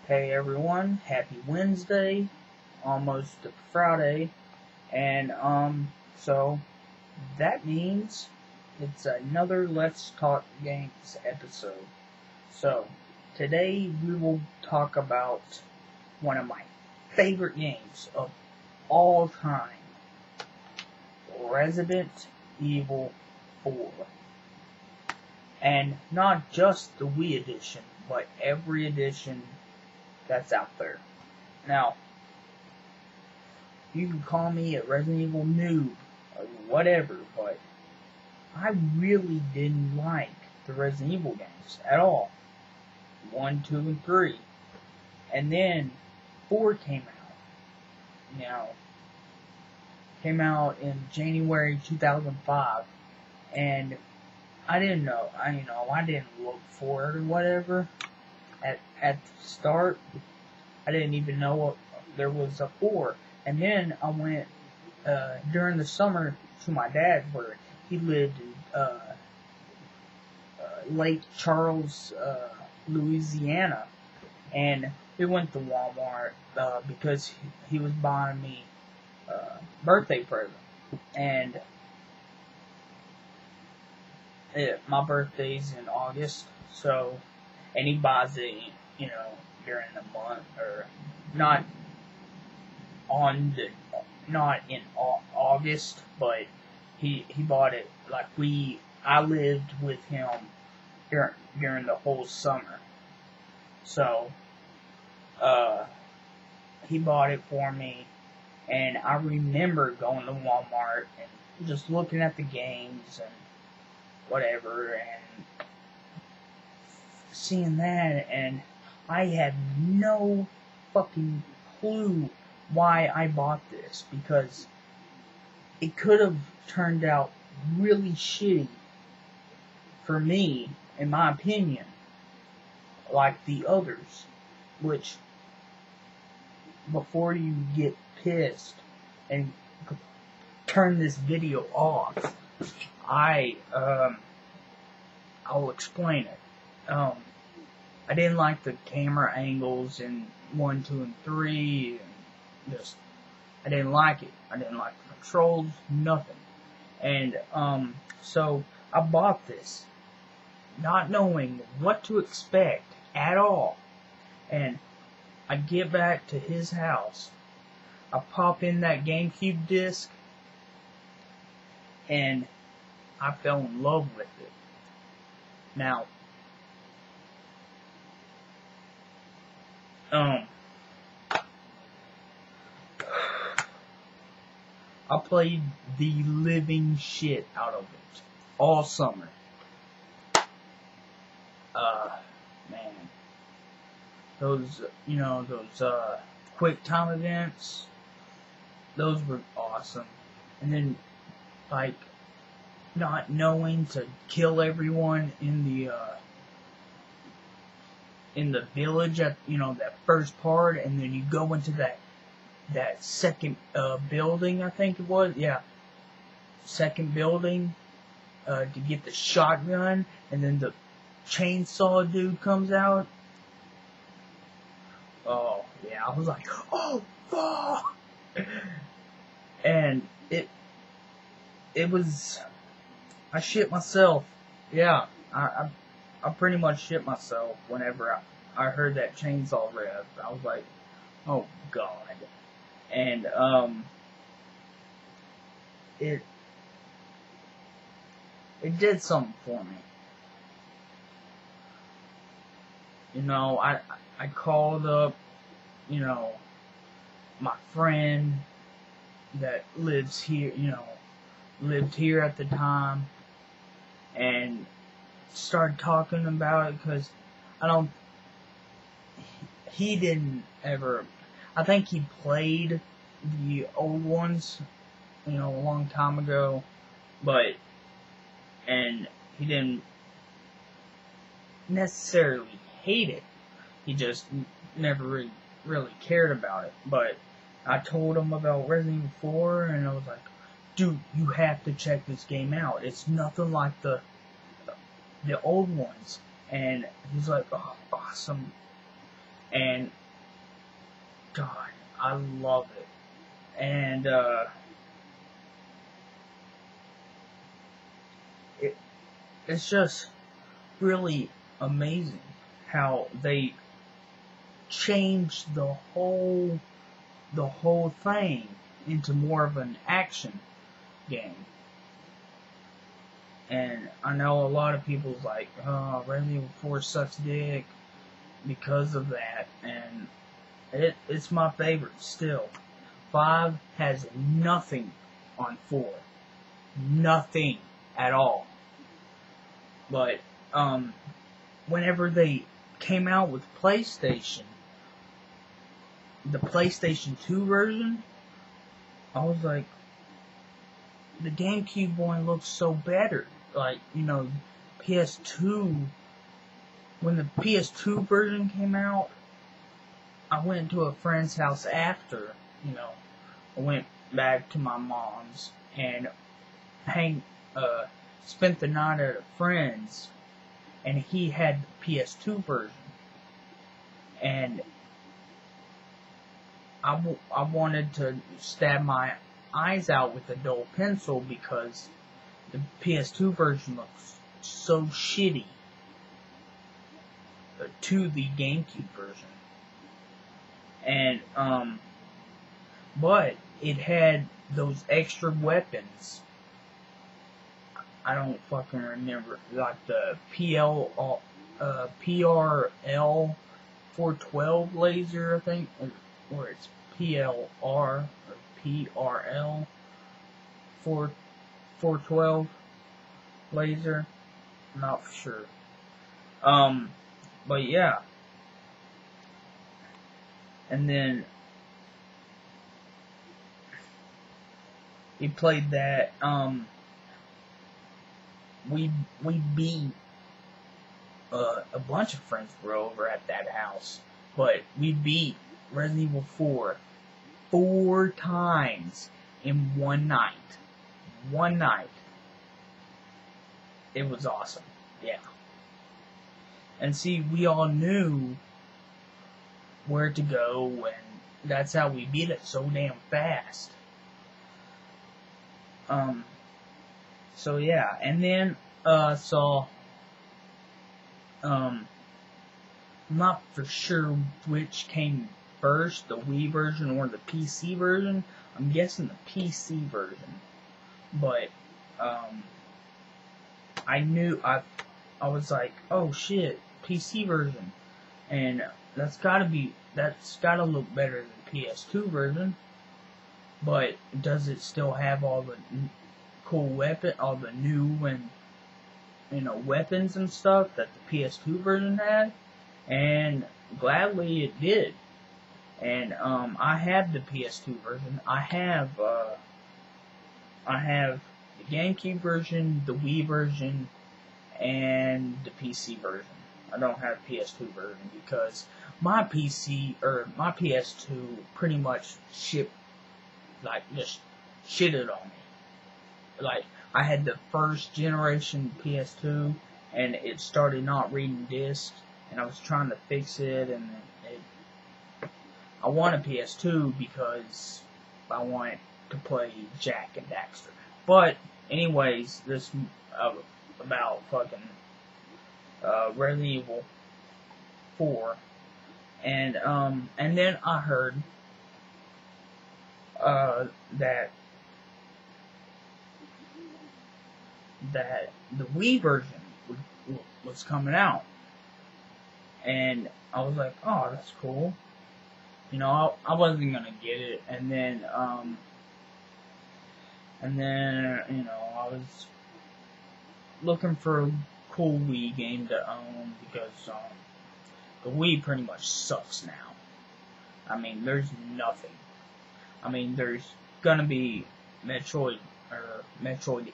Hey everyone, happy Wednesday, almost Friday, and so that means it's another Let's Talk Games episode. So, today we will talk about one of my favorite games of all time, Resident Evil 4. And not just the Wii edition, but every edition that's out there. Now, you can call me a Resident Evil noob or whatever, but I really didn't like the Resident Evil games at all. 1, 2, and 3. And then 4 came out. Now, came out in January 2005, and I didn't know. I didn't look for it or whatever. At the start, I didn't even know there was a 4. And then I went during the summer to my dad's where he lived in Lake Charles, Louisiana. And we went to Walmart because he was buying me a birthday present. And my birthday's in August, so... And he buys it, during the month, or not in August, but he bought it I lived with him during the whole summer. So, he bought it for me, and I remember going to Walmart and just looking at the games and whatever, and seeing that, and I had no fucking clue why I bought this, because it could have turned out really shitty for me, in my opinion, like the others, which, before you get pissed and turn this video off, I'll explain it. I didn't like the camera angles in 1, 2, and 3, and I didn't like it. I didn't like the controls, nothing. And, so I bought this, not knowing what to expect at all. And I get back to his house, I pop in that GameCube disc, and I fell in love with it. Now, I played the living shit out of it all summer. Man, those quick time events, those were awesome. And then, not knowing to kill everyone in the village at, that first part, and then you go into that second building, I think it was, second building, to get the shotgun, and then the chainsaw dude comes out. Oh, yeah, I was like, oh, fuck! And it was, I shit myself. Yeah, I pretty much shit myself whenever I heard that chainsaw rev. I was like, oh god. And, it did something for me. I called up, my friend that lives here, lived here at the time, and started talking about it, because he didn't ever, I think he played the old ones, a long time ago, and he didn't necessarily hate it, he just never really cared about it. But I told him about Resident Evil 4, and I was like, dude, you have to check this game out. It's nothing like the old ones. And he's like, oh, awesome. And God, I love it. And it's just really amazing how they changed the whole thing into more of an action game. And I know a lot of people's like, oh, Resident Evil 4 sucks dick because of that, and it's my favorite still. 5 has nothing on 4. Nothing at all. But, whenever they came out with PlayStation, the PlayStation 2 version, I was like, the GameCube one looks so better. Like, you know, PS2, when the PS2 version came out, I went to a friend's house after, you know, I went back to my mom's and spent the night at a friend's, and he had the PS2 version. And I wanted to stab my eyes out with a dull pencil because the PS2 version looks so shitty to the GameCube version. And, but it had those extra weapons. I don't fucking remember, like the PRL 412 laser, I think, or it's PLR or PRL 412 laser. I'm not for sure. But yeah. And then we played that. We beat a bunch of friends were over at that house, but we beat Resident Evil 4 times in one night. One night. It was awesome. Yeah. And see, we all knew where to go, and that's how we beat it so damn fast. So yeah, and then, I'm not for sure which came first, the Wii version or the PC version. I'm guessing the PC version. But, I was like, oh shit, PC version. And that's gotta look better than PS2 version. But does it still have all the cool all the new and, you know, weapons and stuff that the PS2 version had? And gladly it did. And I have the PS2 version. I have the GameCube version, the Wii version, and the PC version. I don't have PS2 version because my my PS2 pretty much just shitted on me. Like, I had the first generation PS2, and it started not reading discs, and I was trying to fix it, and I want a PS2 because I want to play Jak and Daxter. But, anyways, this about fucking Resident Evil 4, and then I heard that the Wii version was coming out, and I was like, oh, that's cool. You know, I wasn't gonna get it, and then you know, I was looking for a cool Wii game to own because the Wii pretty much sucks now. I mean, there's nothing. I mean, there's gonna be Metroid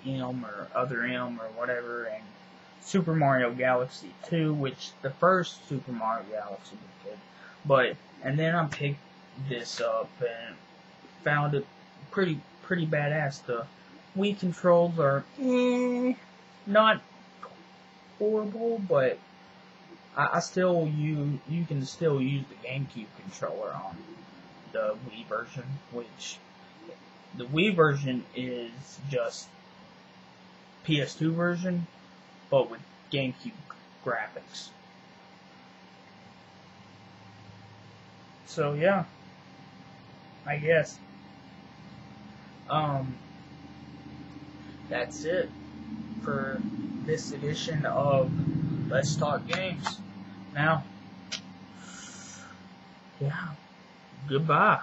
M or Other M or whatever, and Super Mario Galaxy 2, which the first Super Mario Galaxy was good. But, and then I picked this up and found it pretty badass. The Wii controls are not horrible, but I still you can still use the GameCube controller on the Wii version, which the Wii version is just PS2 version, but with GameCube graphics. So yeah, I guess. That's it for this edition of Let's Talk Games. Now, yeah, goodbye.